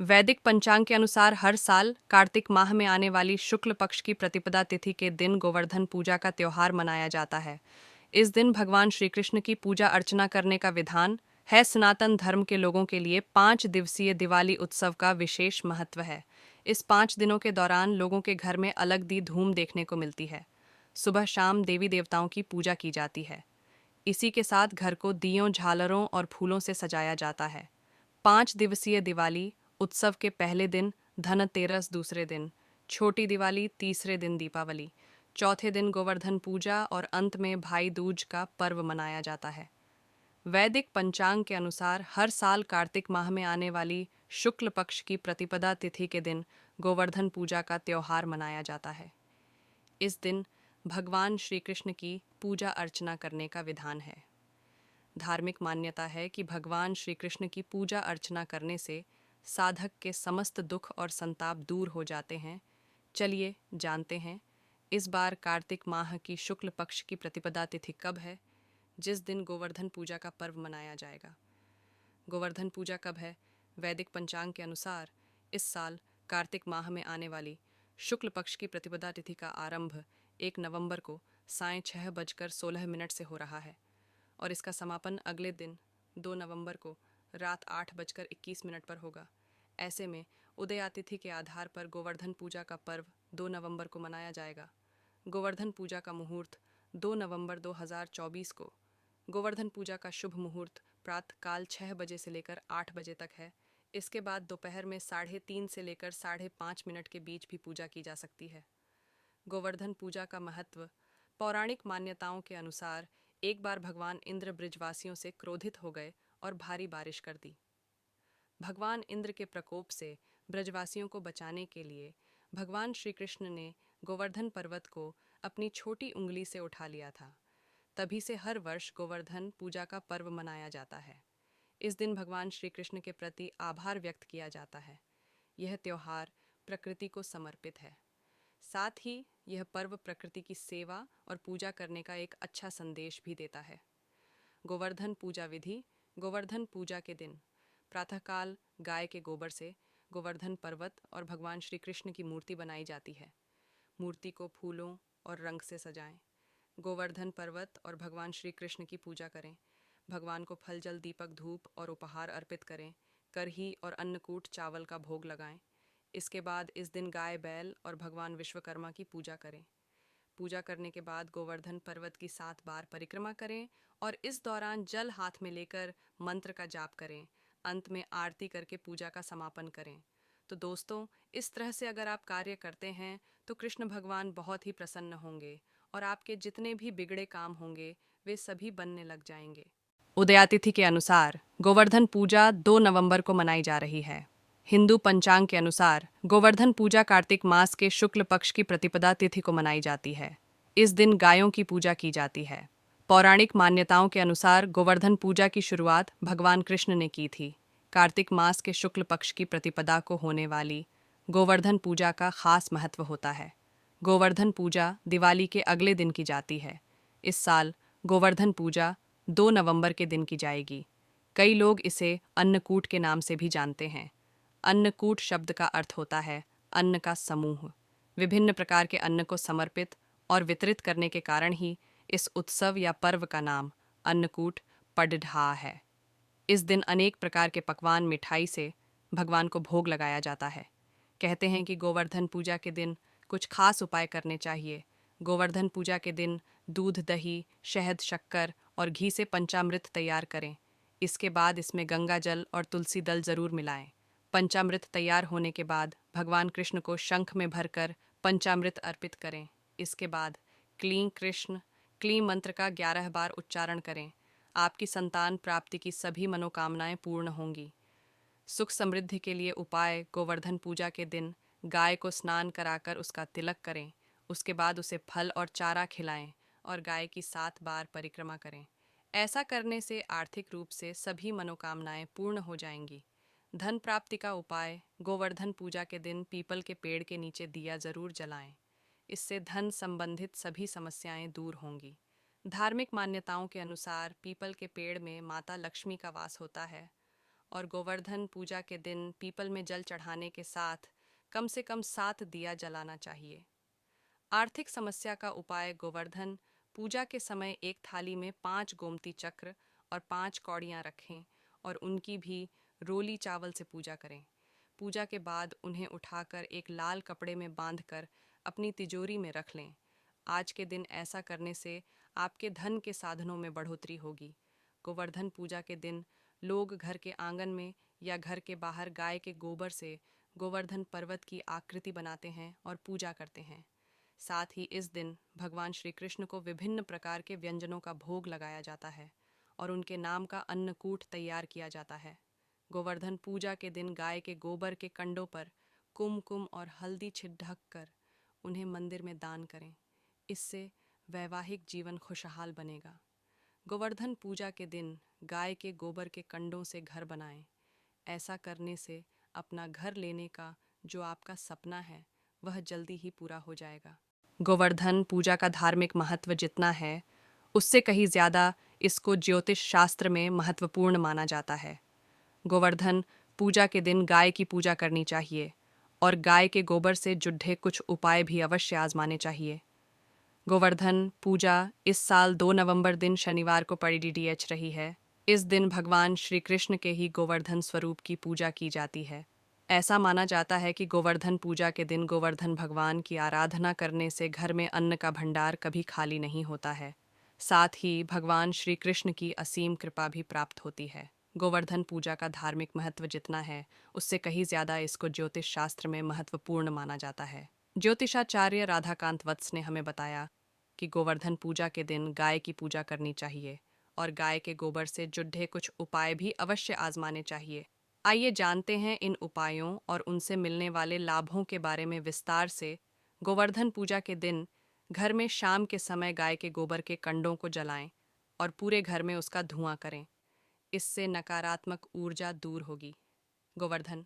वैदिक पंचांग के अनुसार हर साल कार्तिक माह में आने वाली शुक्ल पक्ष की प्रतिपदा तिथि के दिन गोवर्धन पूजा का त्योहार मनाया जाता है। इस दिन भगवान श्री कृष्ण की पूजा अर्चना करने का विधान है। सनातन धर्म के लोगों के लिए 5 दिवसीय दिवाली उत्सव का विशेष महत्व है। इस 5 दिनों के दौरान लोगों के घर में अलग दी धूम देखने को मिलती है। सुबह शाम देवी देवताओं की पूजा की जाती है। इसी के साथ घर को दियों, झालरों और फूलों से सजाया जाता है। 5 दिवसीय दिवाली उत्सव के पहले दिन धनतेरस, दूसरे दिन छोटी दिवाली, तीसरे दिन दीपावली, चौथे दिन गोवर्धन पूजा और अंत में भाई दूज का पर्व मनाया जाता है। वैदिक पंचांग के अनुसार हर साल कार्तिक माह में आने वाली शुक्ल पक्ष की प्रतिपदा तिथि के दिन गोवर्धन पूजा का त्योहार मनाया जाता है। इस दिन भगवान श्री कृष्ण की पूजा अर्चना करने का विधान है। धार्मिक मान्यता है कि भगवान श्री कृष्ण की पूजा अर्चना करने से साधक के समस्त दुख और संताप दूर हो जाते हैं। चलिए जानते हैं इस बार कार्तिक माह की शुक्ल पक्ष की प्रतिपदा तिथि कब है, जिस दिन गोवर्धन पूजा का पर्व मनाया जाएगा। गोवर्धन पूजा कब है? वैदिक पंचांग के अनुसार इस साल कार्तिक माह में आने वाली शुक्ल पक्ष की प्रतिपदा तिथि का आरंभ 1 नवंबर को सायं 6:16 से हो रहा है और इसका समापन अगले दिन 2 नवंबर को रात 8:21 पर होगा। ऐसे में उदया तिथि के आधार पर गोवर्धन पूजा का पर्व 2 नवंबर को मनाया जाएगा। गोवर्धन पूजा का मुहूर्त 2 नवंबर 2024 को। गोवर्धन पूजा का शुभ मुहूर्त प्रातः काल 6 बजे से लेकर 8 बजे तक है। इसके बाद दोपहर में 3:30 से लेकर 5:30 के बीच भी पूजा की जा सकती है। गोवर्धन पूजा का महत्व। पौराणिक मान्यताओं के अनुसार एक बार भगवान इंद्र ब्रिजवासियों से क्रोधित हो गए और भारी बारिश कर दी। भगवान इंद्र के प्रकोप से ब्रजवासियों को बचाने के लिए भगवान श्री कृष्ण ने गोवर्धन पर्वत को अपनी छोटी उंगली से उठा लिया था। तभी से हर वर्ष गोवर्धन पूजा का पर्व मनाया जाता है। इस दिन भगवान श्री कृष्ण के प्रति आभार व्यक्त किया जाता है। यह त्योहार प्रकृति को समर्पित है। साथ ही यह पर्व प्रकृति की सेवा और पूजा करने का एक अच्छा संदेश भी देता है। गोवर्धन पूजा विधि। गोवर्धन पूजा के दिन प्रातःकाल गाय के गोबर से गोवर्धन पर्वत और भगवान श्री कृष्ण की मूर्ति बनाई जाती है। मूर्ति को फूलों और रंग से सजाएं। गोवर्धन पर्वत और भगवान श्री कृष्ण की पूजा करें। भगवान को फल, जल, दीपक, धूप और उपहार अर्पित करें। करही और अन्नकूट चावल का भोग लगाएं। इसके बाद इस दिन गाय, बैल और भगवान विश्वकर्मा की पूजा करें। पूजा करने के बाद गोवर्धन पर्वत की 7 बार परिक्रमा करें और इस दौरान जल हाथ में लेकर मंत्र का जाप करें। अंत में आरती करके पूजा का समापन करें। तो दोस्तों, इस तरह से अगर आप कार्य करते हैं तो कृष्ण भगवान बहुत ही प्रसन्न होंगे और आपके जितने भी बिगड़े काम होंगे वे सभी बनने लग जाएंगे। उदयातिथि के अनुसार गोवर्धन पूजा 2 नवंबर को मनाई जा रही है। हिंदू पंचांग के अनुसार गोवर्धन पूजा कार्तिक मास के शुक्ल पक्ष की प्रतिपदा तिथि को मनाई जाती है। इस दिन गायों की पूजा की जाती है। पौराणिक मान्यताओं के अनुसार गोवर्धन पूजा की शुरुआत भगवान कृष्ण ने की थी। कार्तिक मास के शुक्ल पक्ष की प्रतिपदा को होने वाली गोवर्धन पूजा का खास महत्व होता है। गोवर्धन पूजा दिवाली के अगले दिन की जाती है। इस साल गोवर्धन पूजा 2 नवंबर के दिन की जाएगी। कई लोग इसे अन्नकूट के नाम से भी जानते हैं। अन्नकूट शब्द का अर्थ होता है अन्न का समूह। विभिन्न प्रकार के अन्न को समर्पित और वितरित करने के कारण ही इस उत्सव या पर्व का नाम अन्नकूट पड़ढ़ा है। इस दिन अनेक प्रकार के पकवान, मिठाई से भगवान को भोग लगाया जाता है। कहते हैं कि गोवर्धन पूजा के दिन कुछ खास उपाय करने चाहिए। गोवर्धन पूजा के दिन दूध, दही, शहद, शक्कर और घी से पंचामृत तैयार करें। इसके बाद इसमें गंगा जल और तुलसी दल जरूर मिलाएं। पंचामृत तैयार होने के बाद भगवान कृष्ण को शंख में भरकर पंचामृत अर्पित करें। इसके बाद क्लीं कृष्ण क्लीं मंत्र का 11 बार उच्चारण करें। आपकी संतान प्राप्ति की सभी मनोकामनाएं पूर्ण होंगी। सुख समृद्धि के लिए उपाय। गोवर्धन पूजा के दिन गाय को स्नान कराकर उसका तिलक करें। उसके बाद उसे फल और चारा खिलाएं और गाय की 7 बार परिक्रमा करें। ऐसा करने से आर्थिक रूप से सभी मनोकामनाएं पूर्ण हो जाएंगी। धन प्राप्ति का उपाय। गोवर्धन पूजा के दिन पीपल के पेड़ के नीचे दिया जरूर जलाएं। इससे धन संबंधित सभी समस्याएं दूर होंगी। धार्मिक मान्यताओं के अनुसार पीपल के पेड़ में माता लक्ष्मी का वास होता है और गोवर्धन पूजा के दिन पीपल में जल चढ़ाने के साथ कम से कम 7 दिया जलाना चाहिए। आर्थिक समस्या का उपाय: गोवर्धन पूजा के समय एक थाली में 5 गोमती चक्र और 5 कौड़ियाँ रखें और उनकी भी रोली चावल से पूजा करें। पूजा के बाद उन्हें उठाकर एक लाल कपड़े में बांधकर अपनी तिजोरी में रख लें। आज के दिन ऐसा करने से आपके धन के साधनों में बढ़ोतरी होगी। गोवर्धन पूजा के दिन लोग घर के आंगन में या घर के बाहर गाय के गोबर से गोवर्धन पर्वत की आकृति बनाते हैं और पूजा करते हैं। साथ ही इस दिन भगवान श्री कृष्ण को विभिन्न प्रकार के व्यंजनों का भोग लगाया जाता है और उनके नाम का अन्नकूट तैयार किया जाता है। गोवर्धन पूजा के दिन गाय के गोबर के कंडों पर कुमकुम और हल्दी छिड़क कर उन्हें मंदिर में दान करें। इससे वैवाहिक जीवन खुशहाल बनेगा। गोवर्धन पूजा के दिन गाय के गोबर के कंडों से घर बनाएं। ऐसा करने से अपना घर लेने का जो आपका सपना है वह जल्दी ही पूरा हो जाएगा। गोवर्धन पूजा का धार्मिक महत्व जितना है उससे कहीं ज़्यादा इसको ज्योतिष शास्त्र में महत्वपूर्ण माना जाता है। गोवर्धन पूजा के दिन गाय की पूजा करनी चाहिए और गाय के गोबर से जुड़े कुछ उपाय भी अवश्य आजमाने चाहिए। गोवर्धन पूजा इस साल 2 नवंबर दिन शनिवार को पड़ी रही है। इस दिन भगवान श्री कृष्ण के ही गोवर्धन स्वरूप की पूजा की जाती है। ऐसा माना जाता है कि गोवर्धन पूजा के दिन गोवर्धन भगवान की आराधना करने से घर में अन्न का भंडार कभी खाली नहीं होता है। साथ ही भगवान श्री कृष्ण की असीम कृपा भी प्राप्त होती है। गोवर्धन पूजा का धार्मिक महत्व जितना है उससे कहीं ज़्यादा इसको ज्योतिष शास्त्र में महत्वपूर्ण माना जाता है। ज्योतिषाचार्य राधाकांत वत्स ने हमें बताया कि गोवर्धन पूजा के दिन गाय की पूजा करनी चाहिए और गाय के गोबर से जुड़े कुछ उपाय भी अवश्य आजमाने चाहिए। आइए जानते हैं इन उपायों और उनसे मिलने वाले लाभों के बारे में विस्तार से। गोवर्धन पूजा के दिन घर में शाम के समय गाय के गोबर के कंडों को जलाएं और पूरे घर में उसका धुआं करें। इससे नकारात्मक ऊर्जा दूर होगी। गोवर्धन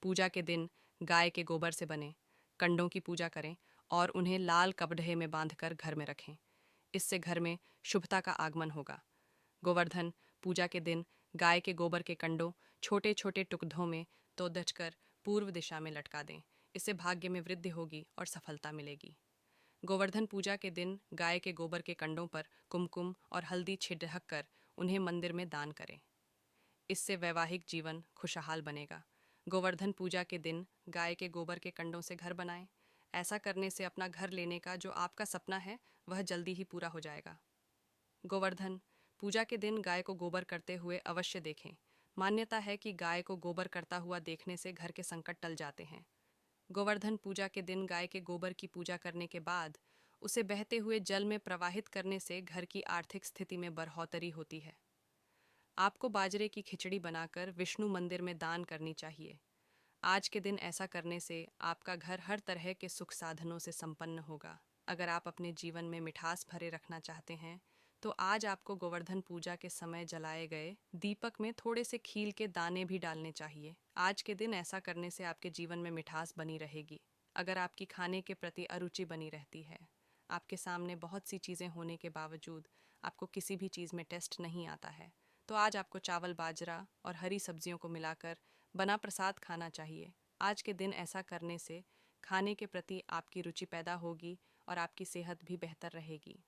पूजा के दिन गाय के गोबर से बने कंडों की पूजा करें और उन्हें लाल कपड़े में बांधकर घर में रखें। इससे घर में शुभता का आगमन होगा। गोवर्धन पूजा के दिन गाय के गोबर के कंडों छोटे छोटे टुकड़ों में तोड़कर पूर्व दिशा में लटका दें। इससे भाग्य में वृद्धि होगी और सफलता मिलेगी। गोवर्धन पूजा के दिन गाय के गोबर के कंडों पर कुमकुम और हल्दी छिड़क कर उन्हें मंदिर में दान करें। इससे वैवाहिक जीवन खुशहाल बनेगा। गोवर्धन पूजा के दिन गाय के गोबर के कंडों से घर बनाएं। ऐसा करने से अपना घर लेने का जो आपका सपना है वह जल्दी ही पूरा हो जाएगा। गोवर्धन पूजा के दिन गाय को गोबर करते हुए अवश्य देखें। मान्यता है कि गाय को गोबर करता हुआ देखने से घर के संकट टल जाते हैं। गोवर्धन पूजा के दिन गाय के गोबर की पूजा करने के बाद उसे बहते हुए जल में प्रवाहित करने से घर की आर्थिक स्थिति में बढ़ोतरी होती है। आपको बाजरे की खिचड़ी बनाकर विष्णु मंदिर में दान करनी चाहिए। आज के दिन ऐसा करने से आपका घर हर तरह के सुख साधनों से संपन्न होगा। अगर आप अपने जीवन में मिठास भरे रखना चाहते हैं तो आज आपको गोवर्धन पूजा के समय जलाए गए दीपक में थोड़े से खील के दाने भी डालने चाहिए। आज के दिन ऐसा करने से आपके जीवन में मिठास बनी रहेगी। अगर आपकी खाने के प्रति अरुचि बनी रहती है, आपके सामने बहुत सी चीज़ें होने के बावजूद आपको किसी भी चीज़ में टेस्ट नहीं आता है, तो आज आपको चावल, बाजरा और हरी सब्जियों को मिलाकर बना प्रसाद खाना चाहिए। आज के दिन ऐसा करने से खाने के प्रति आपकी रुचि पैदा होगी और आपकी सेहत भी बेहतर रहेगी।